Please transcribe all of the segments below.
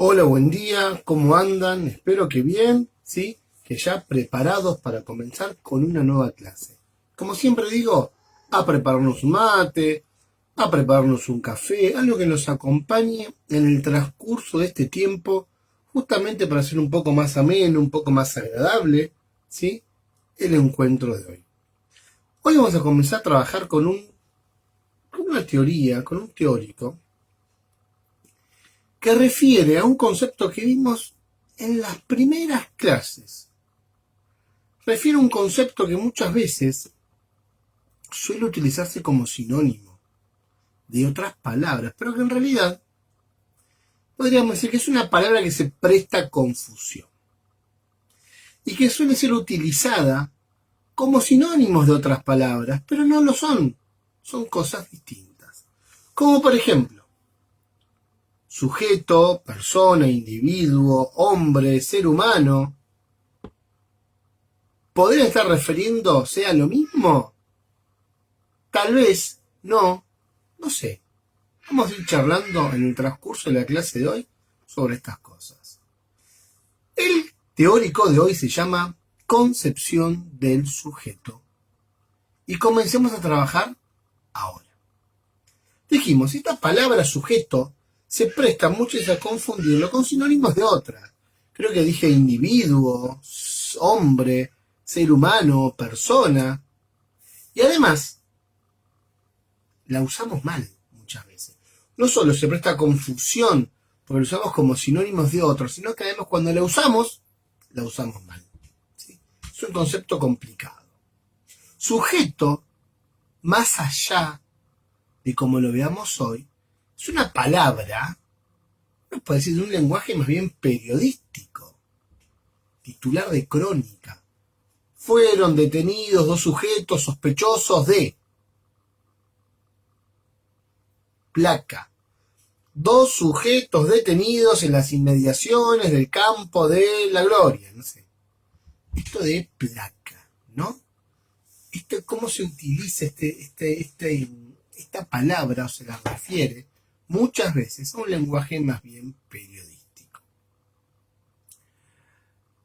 Hola, buen día, ¿cómo andan? Espero que bien, ¿sí? Que ya preparados para comenzar con una nueva clase. Como siempre digo, a prepararnos un mate, a prepararnos un café, algo que nos acompañe en el transcurso de este tiempo, justamente para hacer un poco más ameno, un poco más agradable, ¿sí? El encuentro de hoy. Hoy vamos a comenzar a trabajar con una teoría, con un teórico, que refiere a un concepto que vimos en las primeras clases. Refiere a un concepto que muchas veces suele utilizarse como sinónimo de otras palabras, pero que en realidad podríamos decir que es una palabra que se presta a confusión y que suele ser utilizada como sinónimos de otras palabras, pero no lo son, son cosas distintas. Como por ejemplo, sujeto, persona, individuo, hombre, ser humano. ¿Podría estar refiriéndose a lo mismo? Tal vez, no, no sé. Vamos a ir charlando en el transcurso de la clase de hoy sobre estas cosas. El teórico de hoy se llama concepción del sujeto. Y comencemos a trabajar ahora. Dijimos, esta palabra sujeto se presta mucho a confundirlo con sinónimos de otras. Creo que dije individuo, hombre, ser humano, persona. Y además, la usamos mal muchas veces. No solo se presta confusión porque lo usamos como sinónimos de otros, sino que además cuando la usamos mal. ¿Sí? Es un concepto complicado. Sujeto, más allá de como lo veamos hoy, es una palabra, no puede decir, de un lenguaje más bien periodístico, titular de crónica. Fueron detenidos dos sujetos sospechosos de placa. Dos sujetos detenidos en las inmediaciones del campo de la Gloria. No sé. Esto de placa, ¿no? ¿Cómo se utiliza esta palabra o se la refiere muchas veces a un lenguaje más bien periodístico?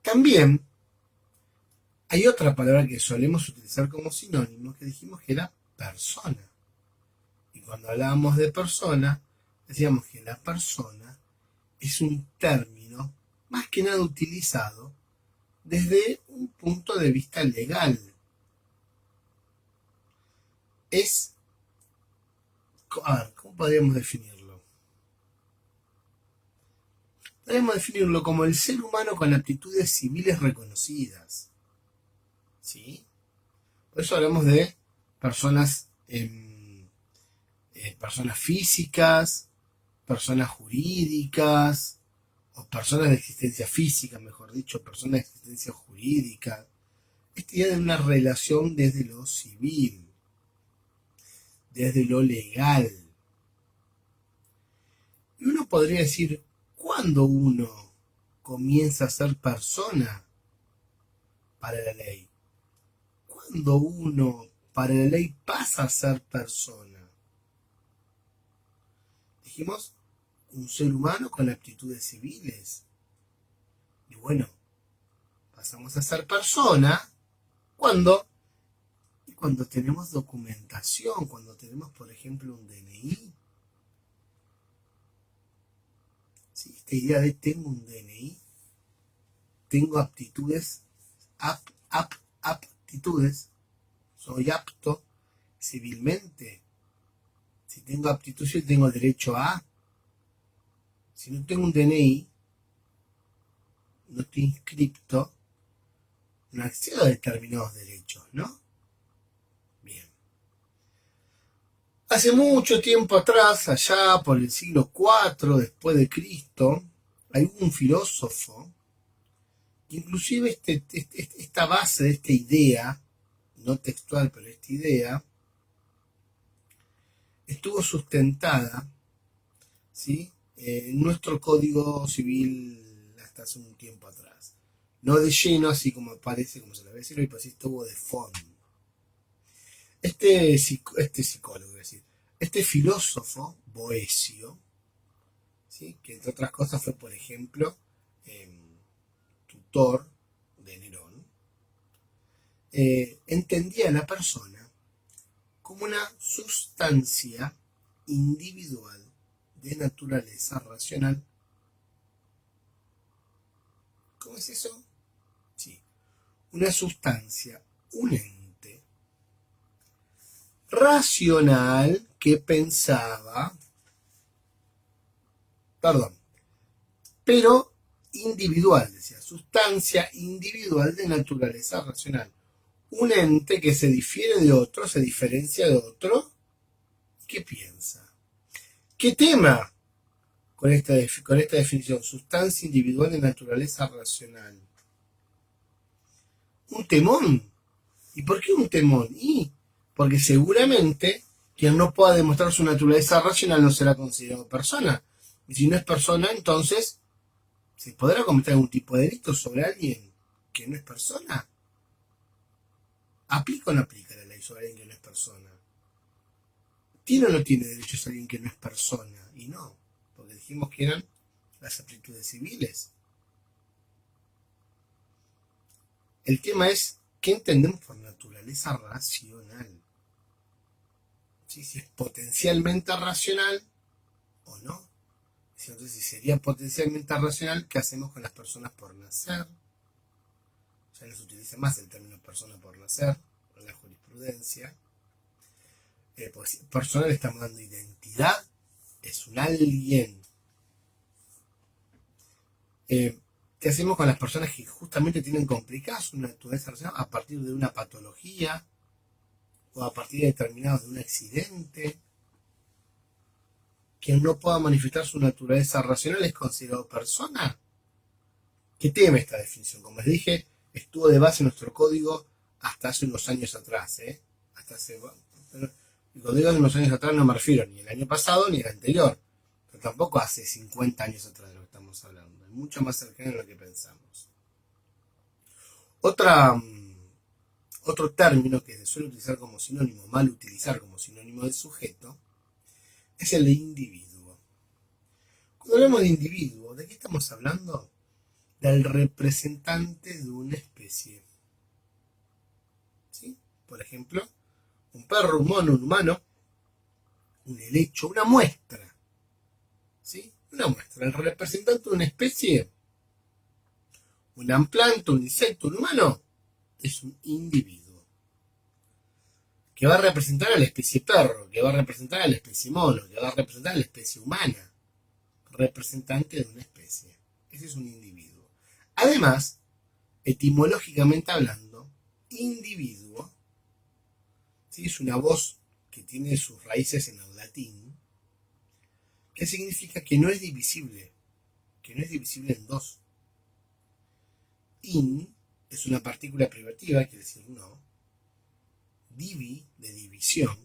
También hay otra palabra que solemos utilizar como sinónimo que dijimos que era persona. Y cuando hablábamos de persona, decíamos que la persona es un término más que nada utilizado desde un punto de vista legal. Es, a ver, ¿cómo podríamos definirlo? Podríamos definirlo como el ser humano con aptitudes civiles reconocidas. ¿Sí? Por eso hablamos de personas, personas físicas, personas jurídicas, o personas de existencia física, mejor dicho, personas de existencia jurídica. Esta idea de una relación desde lo civil, desde lo legal. Y uno podría decir, ¿cuándo uno comienza a ser persona para la ley? ¿Cuándo uno para la ley pasa a ser persona? Dijimos, un ser humano con aptitudes civiles. Y bueno, pasamos a ser persona cuando tenemos documentación, cuando tenemos, por ejemplo, un DNI. ¿Sí? Esta idea de tengo un DNI, tengo aptitudes, aptitudes, soy apto civilmente. Si tengo aptitud, yo tengo derecho a. Si no tengo un DNI, no estoy inscripto, no accedo a determinados derechos, ¿no? Bien. Hace mucho tiempo atrás, allá por el siglo IV después de Cristo, hay un filósofo que inclusive esta base de esta idea, no textual, pero esta idea, estuvo sustentada, ¿sí?, en nuestro Código Civil hasta hace un tiempo atrás. No de lleno, así como parece, como se le va a decir hoy, pero sí estuvo de fondo. Este psicólogo, es decir, este filósofo, Boecio, ¿sí? Que entre otras cosas fue, por ejemplo, tutor de Nerón, entendía a la persona como una sustancia individual de naturaleza racional. ¿Cómo es eso? Sí, una sustancia, un ente racional que pensaba, pero individual, decía, sustancia individual de naturaleza racional. Un ente que se difiere de otro, se diferencia de otro, ¿qué piensa? ¿Qué tema con esta definición? Sustancia individual de naturaleza racional. Un temón. ¿Y por qué un temón? Porque seguramente quien no pueda demostrar su naturaleza racional no será considerado persona. Y si no es persona, entonces ¿se podrá cometer algún tipo de delito sobre alguien que no es persona? ¿Aplica o no aplica la ley sobre alguien que no es persona? ¿Tiene o no tiene derechos alguien que no es persona? Y no, porque dijimos que eran las aptitudes civiles. El tema es, ¿qué entendemos por naturaleza racional? ¿Sí? Si es potencialmente racional o no. Entonces, si sería potencialmente racional, ¿qué hacemos con las personas por nacer? Ya no se utiliza más el término persona por nacer en la jurisprudencia. Pues persona le estamos dando identidad, es un alguien. ¿Qué hacemos con las personas que justamente tienen complicadas su naturaleza racional a partir de una patología o a partir de determinados de un accidente? Quien no pueda manifestar su naturaleza racional es considerado persona. ¿Qué teme esta definición? Como les dije, estuvo de base en nuestro código hasta hace unos años atrás. Y cuando digo hace unos años atrás no me refiero ni el año pasado ni el anterior, pero tampoco hace 50 años atrás de lo que estamos hablando. Es mucho más cercano de lo que pensamos. Otro término que se suele utilizar como sinónimo, mal utilizar como sinónimo de sujeto, es el de individuo. Cuando hablamos de individuo, ¿de qué estamos hablando? Del representante de una especie. ¿Sí? Por ejemplo, un perro, un mono, un humano, un helecho, una muestra. ¿Sí? Una muestra. El representante de una especie, un planta, un insecto, un humano, es un individuo. Que va a representar a la especie perro, que va a representar a la especie mono, que va a representar a la especie humana. Representante de una especie. Ese es un individuo. Además, etimológicamente hablando, individuo, ¿sí? Es una voz que tiene sus raíces en el latín, que significa que no es divisible en dos. In es una partícula privativa, quiere decir no. Divi, de división.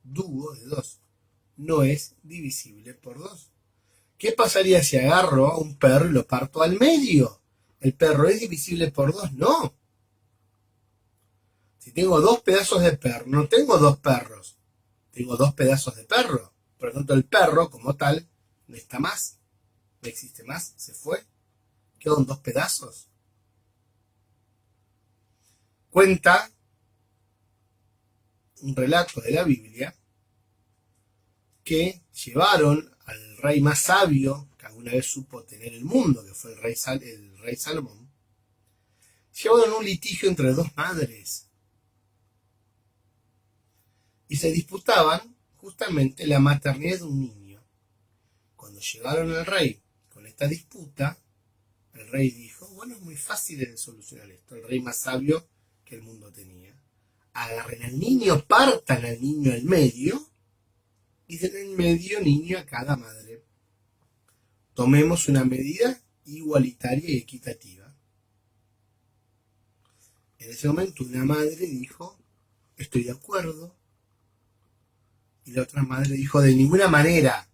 Duo, de dos. No es divisible por dos. ¿Qué pasaría si agarro a un perro y lo parto al medio? ¿El perro es divisible por dos? No. Si tengo dos pedazos de perro, no tengo dos perros. Tengo dos pedazos de perro. Por lo tanto, el perro, como tal, no está más. No existe más. Se fue. Quedan dos pedazos. Cuenta un relato de la Biblia que llevaron al rey más sabio que alguna vez supo tener el mundo, que fue el rey Salomón. Llevaron un litigio entre dos madres y se disputaban justamente la maternidad de un niño. Cuando llegaron al rey con esta disputa, el rey dijo, bueno, es muy fácil de solucionar esto, el rey más sabio que el mundo tenía. Agarren al niño, partan al niño al medio y den en medio niño a cada madre. Tomemos una medida igualitaria y equitativa. En ese momento una madre dijo, estoy de acuerdo. Y la otra madre dijo, de ninguna manera,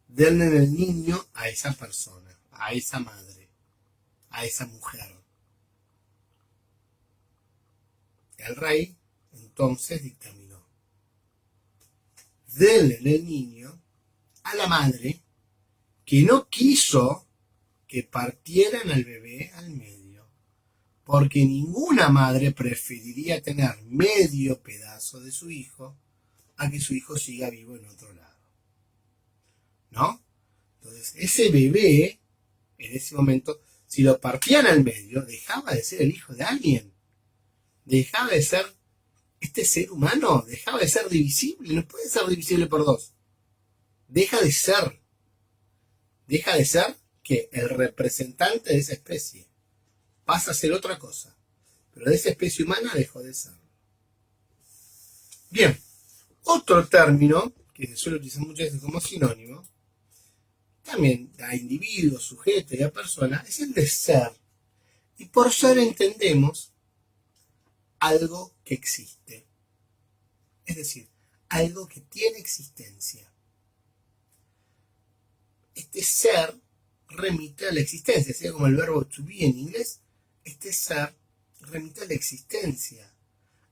denle el niño a esa persona, a esa madre, a esa mujer. El rey entonces dictaminó, denle el niño a la madre que no quiso que partieran al bebé al medio, porque ninguna madre preferiría tener medio pedazo de su hijo a que su hijo siga vivo en otro lado, ¿no? Entonces, ese bebé, en ese momento, si lo partían al medio, dejaba de ser el hijo de alguien, dejaba de ser este ser humano, dejaba de ser divisible, no puede ser divisible por dos, deja de ser que el representante de esa especie pasa a ser otra cosa, pero de esa especie humana dejó de ser. Bien, otro término que se suele utilizar muchas veces como sinónimo, también a individuo, sujeto y a persona, es el de ser. Y por ser entendemos algo que existe, es decir, algo que tiene existencia. Este ser remite a la existencia, sea como el verbo to be en inglés, este ser remite a la existencia,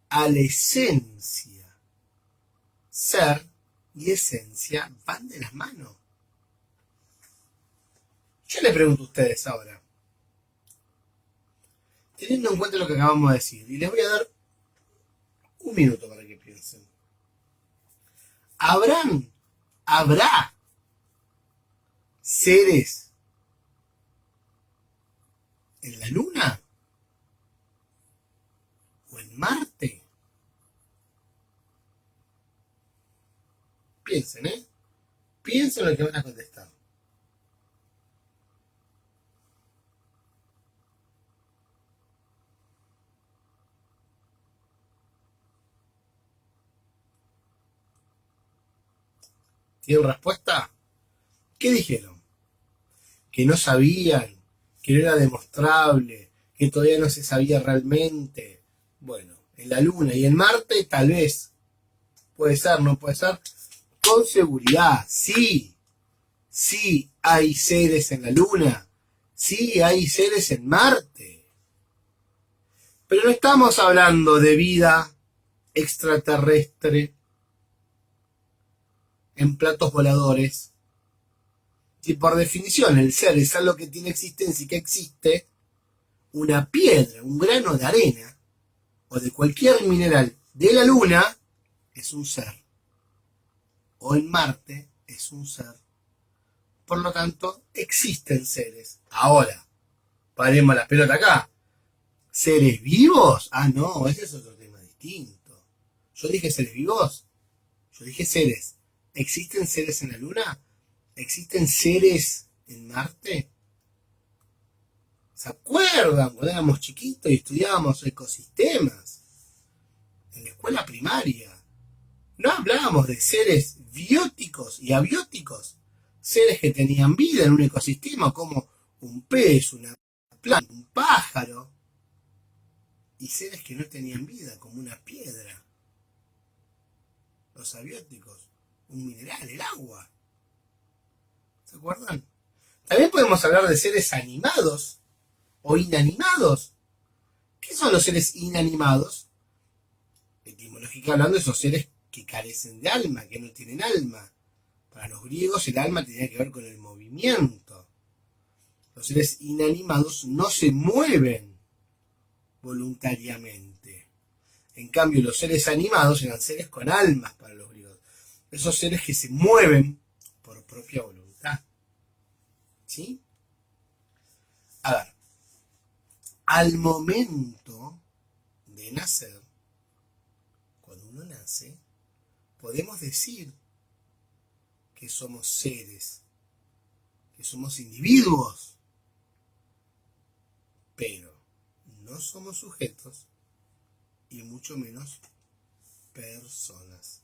a la esencia. Ser y esencia van de las manos. Yo les pregunto a ustedes ahora, teniendo en cuenta lo que acabamos de decir, y les voy a dar un minuto para que piensen. ¿Habrá seres en la Luna? ¿O en Marte? Piensen, ¿eh? Piensen lo que van a contestar. ¿Tienen respuesta? ¿Qué dijeron? Que no sabían, que no era demostrable, que todavía no se sabía realmente. Bueno, en la Luna y en Marte tal vez. Puede ser, no puede ser. Con seguridad, sí. Sí hay seres en la Luna. Sí hay seres en Marte. Pero no estamos hablando de vida extraterrestre en platos voladores. Si por definición el ser es algo que tiene existencia y que existe, una piedra, un grano de arena o de cualquier mineral de la Luna es un ser. O en Marte es un ser. Por lo tanto, existen seres. Ahora, paremos la pelota acá. ¿Seres vivos? Ah, no, ese es otro tema distinto. Yo dije seres vivos. Yo dije seres. ¿Existen seres en la Luna? ¿Existen seres en Marte? ¿Se acuerdan cuando éramos chiquitos y estudiábamos ecosistemas? En la escuela primaria. No hablábamos de seres bióticos y abióticos. Seres que tenían vida en un ecosistema como un pez, una planta, un pájaro. Y seres que no tenían vida como una piedra. Los abióticos, un mineral, el agua. ¿Se acuerdan? También podemos hablar de seres animados o inanimados. ¿Qué son los seres inanimados? Etimológicamente hablando, esos seres que carecen de alma, que no tienen alma. Para los griegos el alma tenía que ver con el movimiento. Los seres inanimados no se mueven voluntariamente. En cambio, los seres animados eran seres con almas para los griegos. Esos seres que se mueven por propia voluntad. ¿Sí? A ver, al momento de nacer, cuando uno nace, podemos decir que somos seres, que somos individuos, pero no somos sujetos y mucho menos personas.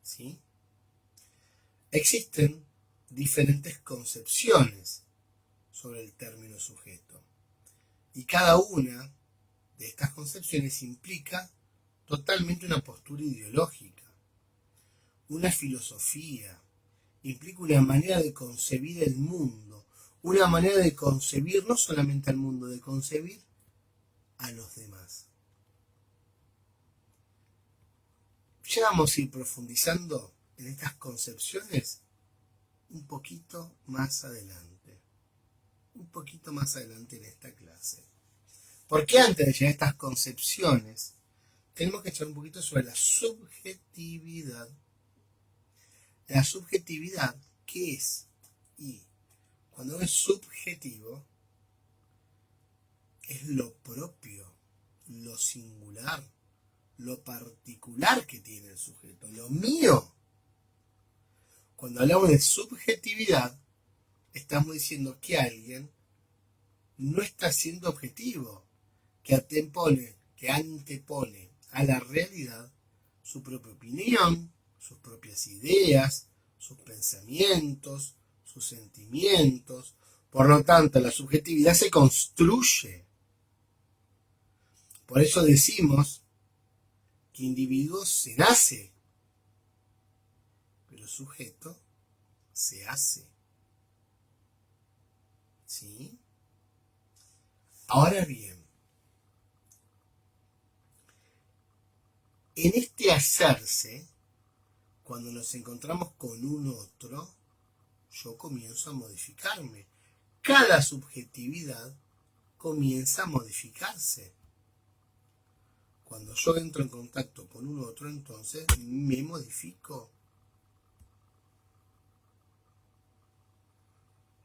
¿Sí? Existen diferentes concepciones sobre el término sujeto y cada una de estas concepciones implica totalmente una postura ideológica, una filosofía, implica una manera de concebir el mundo, una manera de concebir no solamente al mundo, de concebir a los demás. Ya vamos a ir profundizando en estas concepciones un poquito más adelante. Un poquito más adelante en esta clase. Porque antes de llegar a estas concepciones, tenemos que echar un poquito sobre la subjetividad. La subjetividad, ¿qué es? Y cuando es subjetivo, es lo propio, lo singular, lo particular que tiene el sujeto, lo mío. Cuando hablamos de subjetividad, estamos diciendo que alguien no está siendo objetivo, que antepone a la realidad su propia opinión, sus propias ideas, sus pensamientos, sus sentimientos. Por lo tanto, la subjetividad se construye. Por eso decimos que individuo se nace, pero sujeto se hace. ¿Sí? Ahora bien, en este hacerse, cuando nos encontramos con un otro, yo comienzo a modificarme. Cada subjetividad comienza a modificarse. Cuando yo entro en contacto con un otro, entonces me modifico.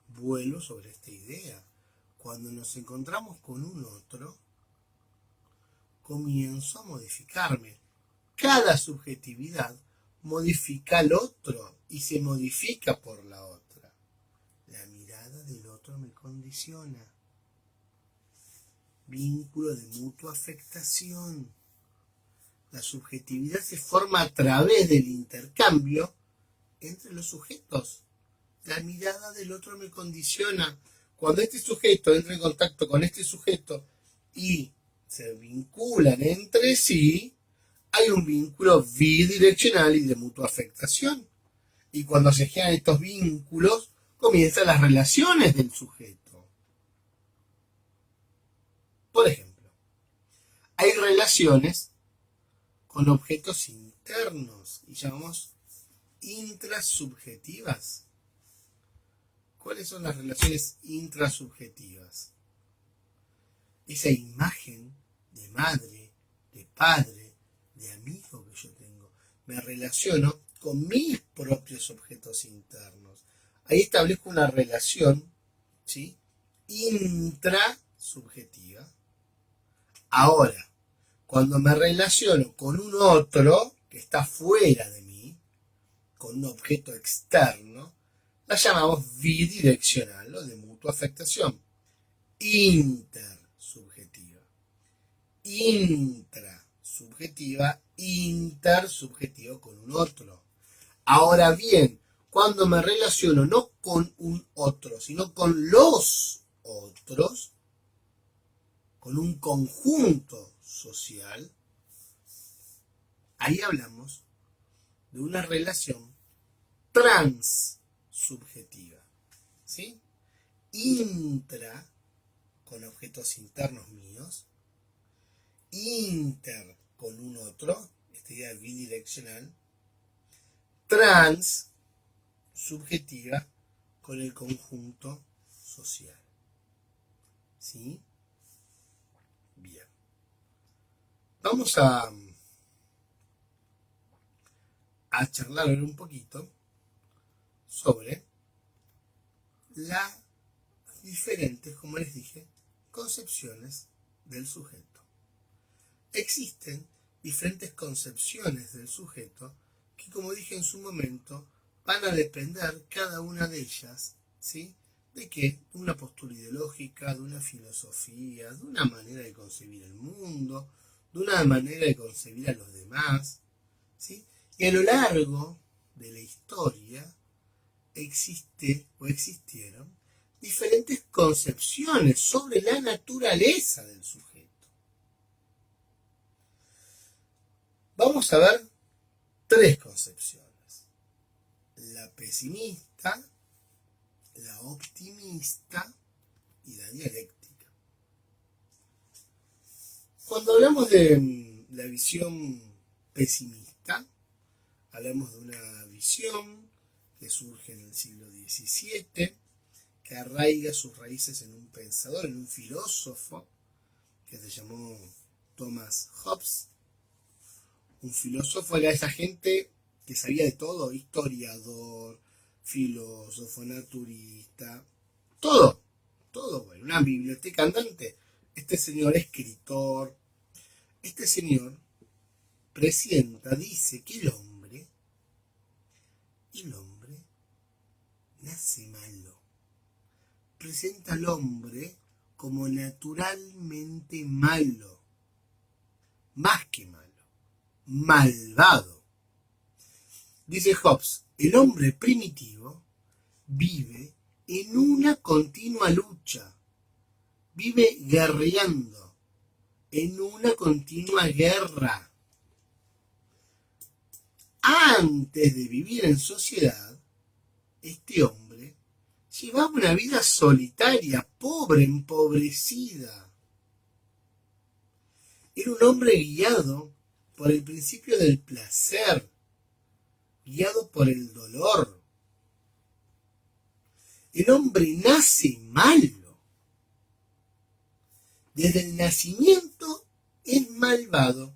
Vuelo sobre esta idea. Cuando nos encontramos con un otro, comienzo a modificarme. Cada subjetividad modifica al otro y se modifica por la otra. La mirada del otro me condiciona. Vínculo de mutua afectación. La subjetividad se forma a través del intercambio entre los sujetos. La mirada del otro me condiciona. Cuando este sujeto entra en contacto con este sujeto y se vinculan entre sí, hay un vínculo bidireccional y de mutua afectación. Y cuando se generan estos vínculos, comienzan las relaciones del sujeto. Por ejemplo, hay relaciones con objetos internos y llamamos intrasubjetivas. ¿Cuáles son las relaciones intrasubjetivas? Esa imagen de madre, de padre, de amigo que yo tengo. Me relaciono con mis propios objetos internos. Ahí establezco una relación, ¿sí?, intrasubjetiva. Ahora, cuando me relaciono con un otro que está fuera de mí, con un objeto externo, la llamamos bidireccional o de mutua afectación. Intersubjetiva. Intrasubjetiva, intersubjetiva con un otro. Ahora bien, cuando me relaciono no con un otro, sino con los otros, con un conjunto social, ahí hablamos de una relación transsubjetiva, ¿sí? Intra, con objetos internos míos, inter, con un otro, esta idea bidireccional, transsubjetiva, con el conjunto social, ¿sí? Bien. Vamos a charlar un poquito sobre las diferentes, como les dije, concepciones del sujeto. Existen diferentes concepciones del sujeto que, como dije en su momento, van a depender cada una de ellas, ¿sí?, de qué, de una postura ideológica, de una filosofía, de una manera de concebir el mundo, de una manera de concebir a los demás, ¿sí? Y a lo largo de la historia existieron diferentes concepciones sobre la naturaleza del sujeto. Vamos a ver tres concepciones: la pesimista, la optimista y la dialéctica. Cuando hablamos de la visión pesimista, hablamos de una visión que surge en el siglo XVII, que arraiga sus raíces en un pensador, en un filósofo, que se llamó Thomas Hobbes. Un filósofo era esa gente que sabía de todo, historiador, filósofo, naturista, todo, bueno, una biblioteca andante. Este señor escritor, este señor dice que el hombre nace malo. Presenta al hombre como naturalmente malo, más que malo, malvado. Dice Hobbes, el hombre primitivo vive en una continua lucha, vive guerreando, en una continua guerra. Antes de vivir en sociedad, este hombre llevaba una vida solitaria, pobre, empobrecida. Era un hombre guiado por el principio del placer, guiado por el dolor. El hombre nace malo. Desde el nacimiento es malvado.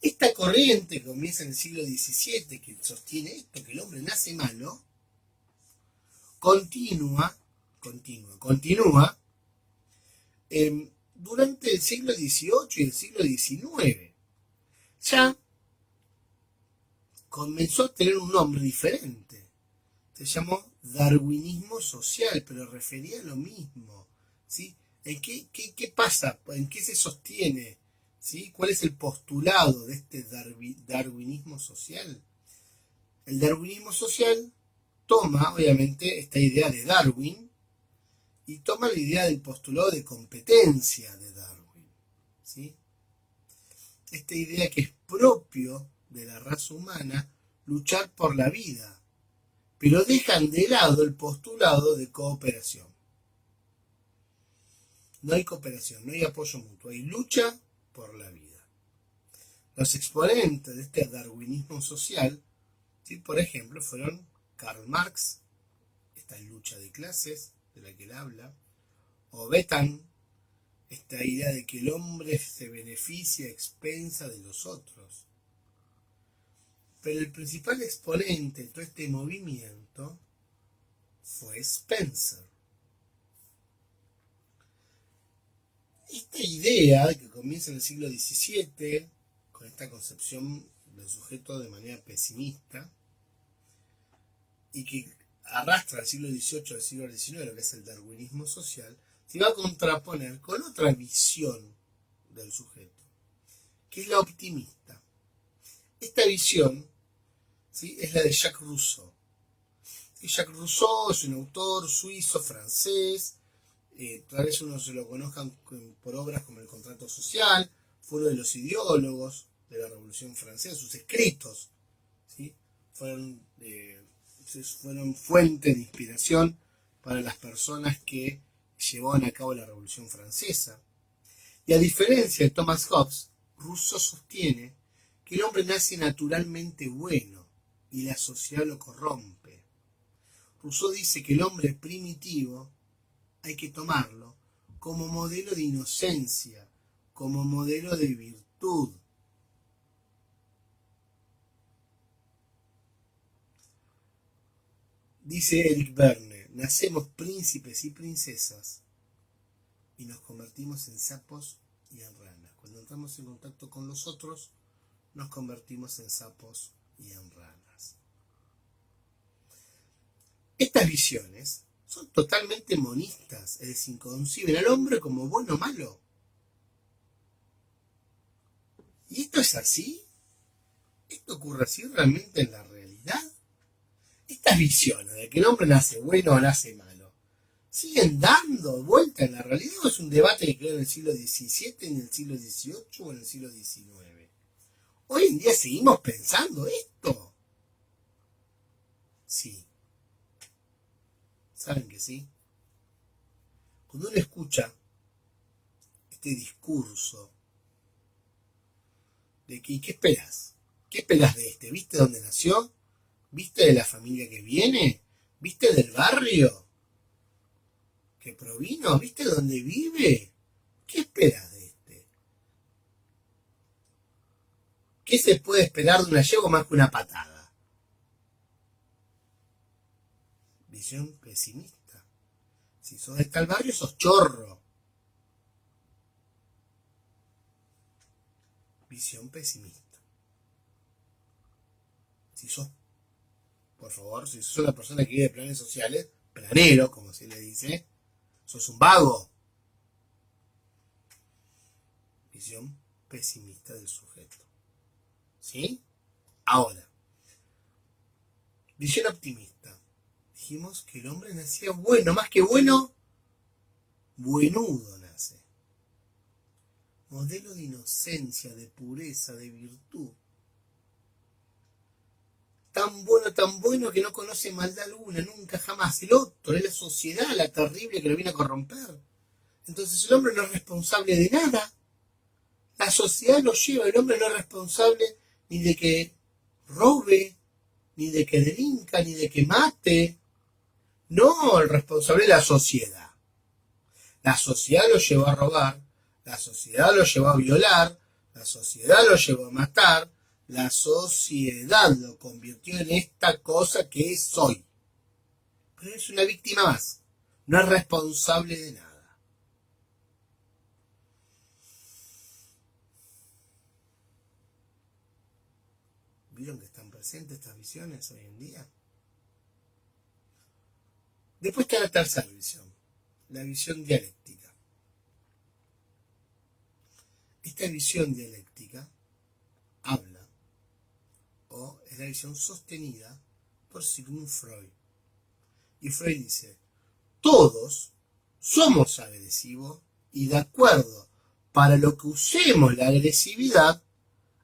Esta corriente que comienza en el siglo XVII, que sostiene esto, que el hombre nace malo, continúa durante el siglo XVIII y el siglo XIX. Ya comenzó a tener un nombre diferente. Se llamó darwinismo social, pero refería a lo mismo, ¿sí? ¿Qué pasa? ¿En qué se sostiene? ¿Sí? ¿Cuál es el postulado de este darwinismo social? El darwinismo social toma, obviamente, esta idea de Darwin y toma la idea del postulado de competencia de Darwin, ¿sí? Esta idea que es propio de la raza humana luchar por la vida, pero dejan de lado el postulado de cooperación. No hay cooperación, no hay apoyo mutuo, hay lucha por la vida. Los exponentes de este darwinismo social, ¿sí?, por ejemplo, fueron Karl Marx, esta lucha de clases de la que él habla, o Bentham, esta idea de que el hombre se beneficia a expensa de los otros. Pero el principal exponente de todo este movimiento fue Spencer. Esta idea que comienza en el siglo XVII, con esta concepción del sujeto de manera pesimista, y que arrastra al siglo XVIII al siglo XIX, lo que es el darwinismo social, se va a contraponer con otra visión del sujeto, que es la optimista. Esta visión, ¿sí?, es la de Jacques Rousseau. Jacques Rousseau es un autor suizo, francés, tal vez uno se lo conozcan por obras como El contrato social, fue uno de los ideólogos de la Revolución Francesa, sus escritos, ¿sí?, fueron fuente de inspiración para las personas que llevaban a cabo la Revolución Francesa. Y a diferencia de Thomas Hobbes, Rousseau sostiene que el hombre nace naturalmente bueno y la sociedad lo corrompe. Rousseau dice que el hombre primitivo hay que tomarlo como modelo de inocencia, como modelo de virtud. Dice Eric Verne, nacemos príncipes y princesas y nos convertimos en sapos y en ranas. Cuando entramos en contacto con los otros, nos convertimos en sapos y en ranas. Estas visiones son totalmente monistas, es decir, conciben al hombre como bueno o malo. ¿Y esto es así? ¿Esto ocurre así realmente en la realidad? Estas visiones de que el hombre nace bueno o nace malo, ¿siguen dando vuelta en la realidad o es un debate que quedó en el siglo XVII, en el siglo XVIII o en el siglo XIX? ¿Hoy en día seguimos pensando esto? Sí. ¿Saben que sí? Cuando uno escucha este discurso de que, ¿qué esperas? ¿Qué esperas de este? ¿Viste dónde nació? ¿Viste de la familia que viene? ¿Viste del barrio que provino? ¿Viste dónde vive? ¿Qué esperas de este? ¿Qué se puede esperar de una yegua más que una patada? Visión pesimista. Si sos de tal barrio, sos chorro. Visión pesimista. Si sos, por favor, si sos una persona que vive de planes sociales, planero, como se le dice, sos un vago. Visión pesimista del sujeto. ¿Sí? Ahora, visión optimista. Dijimos que el hombre nacía bueno, más que bueno, buenudo nace. Modelo de inocencia, de pureza, de virtud. Tan bueno que no conoce maldad alguna, nunca jamás. El otro es la sociedad, la terrible que lo viene a corromper. Entonces el hombre no es responsable de nada. La sociedad lo lleva, el hombre no es responsable ni de que robe, ni de que delinca, ni de que mate. No, el responsable es la sociedad. La sociedad lo llevó a robar, la sociedad lo llevó a violar, la sociedad lo llevó a matar, la sociedad lo convirtió en esta cosa que es hoy. Pero es una víctima más, no es responsable de nada. ¿Vieron que están presentes estas visiones hoy en día? Después está la tercera visión, la visión dialéctica. Esta visión dialéctica habla, o es la visión sostenida por Sigmund Freud. Y Freud dice, todos somos agresivos y de acuerdo para lo que usemos la agresividad,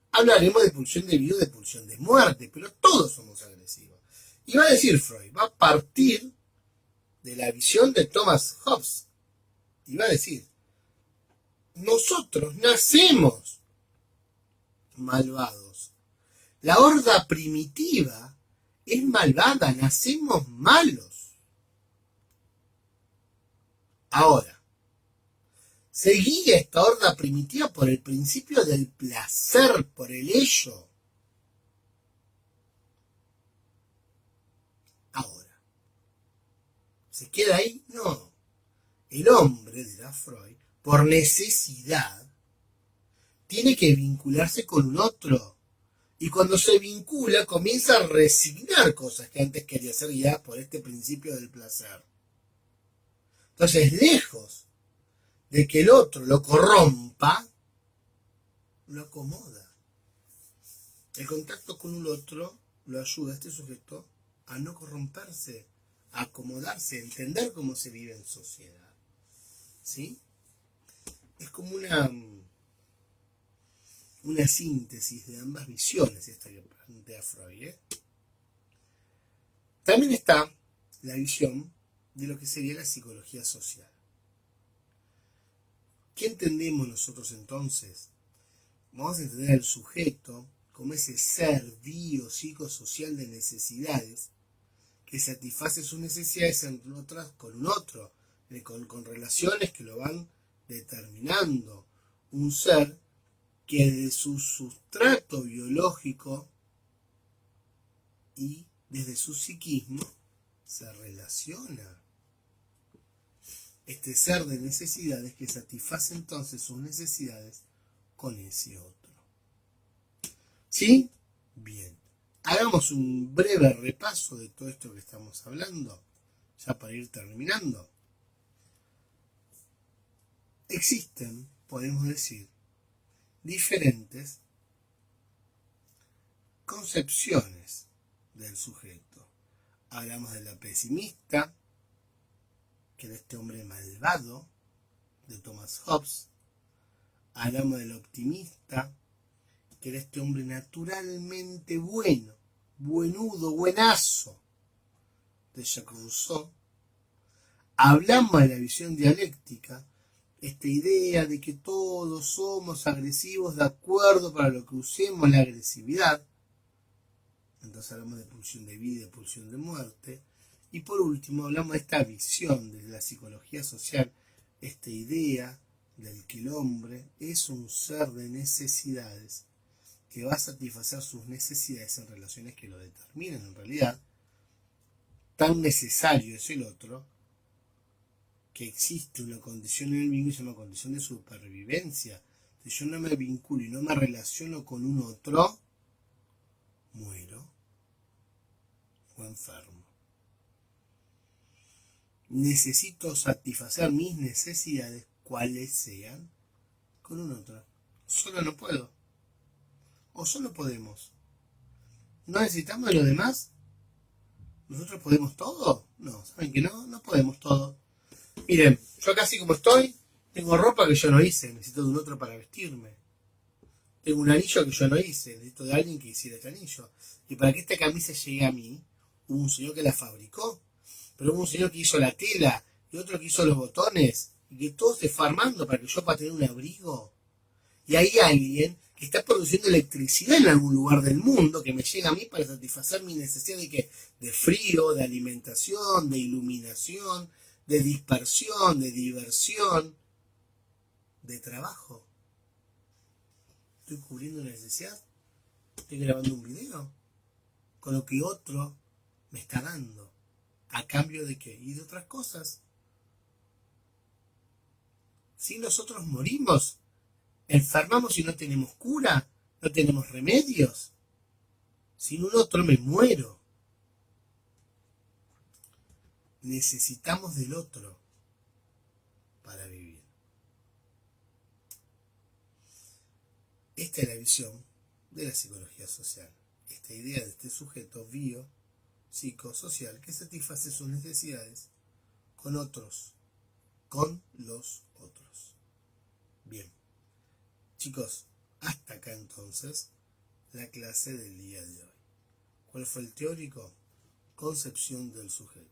hablaremos de pulsión de vida o de pulsión de muerte, pero todos somos agresivos. Y va a decir Freud, va a partir de la visión de Thomas Hobbes, y va a decir, nosotros nacemos malvados. La horda primitiva es malvada, nacemos malos. Ahora, se guía esta horda primitiva por el principio del placer, por el ello. Ahora, ¿se queda ahí? No. El hombre, dirá Freud, por necesidad, tiene que vincularse con un otro. Y cuando se vincula, comienza a resignar cosas que antes quería ser guiadas por este principio del placer. Entonces, lejos de que el otro lo corrompa, lo acomoda. El contacto con un otro lo ayuda a este sujeto a no corromperse, a acomodarse, a entender cómo se vive en sociedad. ¿Sí? Es como una síntesis de ambas visiones esta que plantea Freud. También está la visión de lo que sería la psicología social. ¿Qué entendemos nosotros entonces? Vamos a entender al sujeto como ese ser biopsicosocial de necesidades que satisface sus necesidades entre otras con un otro, con relaciones que lo van determinando. Un ser que de su sustrato biológico y desde su psiquismo se relaciona. Este ser de necesidades que satisface entonces sus necesidades con ese otro. ¿Sí? Bien. Hagamos un breve repaso de todo esto que estamos hablando, ya para ir terminando. Existen, podemos decir, diferentes concepciones del sujeto. Hablamos de la pesimista, que era este hombre malvado, de Thomas Hobbes. Hablamos del optimista, que era este hombre naturalmente bueno, buenudo, buenazo, de Jacques Rousseau. Hablamos de la visión dialéctica, esta idea de que todos somos agresivos de acuerdo para lo que usemos la agresividad. Entonces hablamos de pulsión de vida y de pulsión de muerte. Y por último hablamos de esta visión de la psicología social, esta idea del que el hombre es un ser de necesidades, que va a satisfacer sus necesidades en relaciones que lo determinan en realidad. Tan necesario es el otro, que existe una condición en el vínculo que se llama condición de supervivencia. Si yo no me vinculo y no me relaciono con un otro, muero o enfermo. Necesito satisfacer mis necesidades, cuales sean, con un otro. Solo no puedo. O solo podemos. ¿No necesitamos de los demás? ¿Nosotros podemos todo? No, ¿saben que no? No podemos todo. Miren, yo acá así como estoy, tengo ropa que yo no hice, necesito de un otro para vestirme. Tengo un anillo que yo no hice, necesito de alguien que hiciera este anillo. Y para que esta camisa llegue a mí, hubo un señor que la fabricó, pero hubo un señor que hizo la tela, y otro que hizo los botones, y que todo se fue armando para que yo pueda tener un abrigo. Y hay alguien que está produciendo electricidad en algún lugar del mundo que me llega a mí para satisfacer mi necesidad de ¿qué? De frío, de alimentación, de iluminación, de dispersión, de diversión, de trabajo. Estoy cubriendo una necesidad, estoy grabando un video con lo que otro me está dando. ¿A cambio de qué? Y de otras cosas. Si nosotros morimos, enfermamos y no tenemos cura, no tenemos remedios. Sin un otro me muero. Necesitamos del otro para vivir. Esta es la visión de la psicología social. Esta idea de este sujeto psicosocial que satisface sus necesidades con otros, con los otros. Bien, chicos, hasta acá entonces la clase del día de hoy. ¿Cuál fue el teórico? Concepción del sujeto.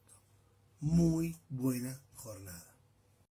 Muy buena jornada.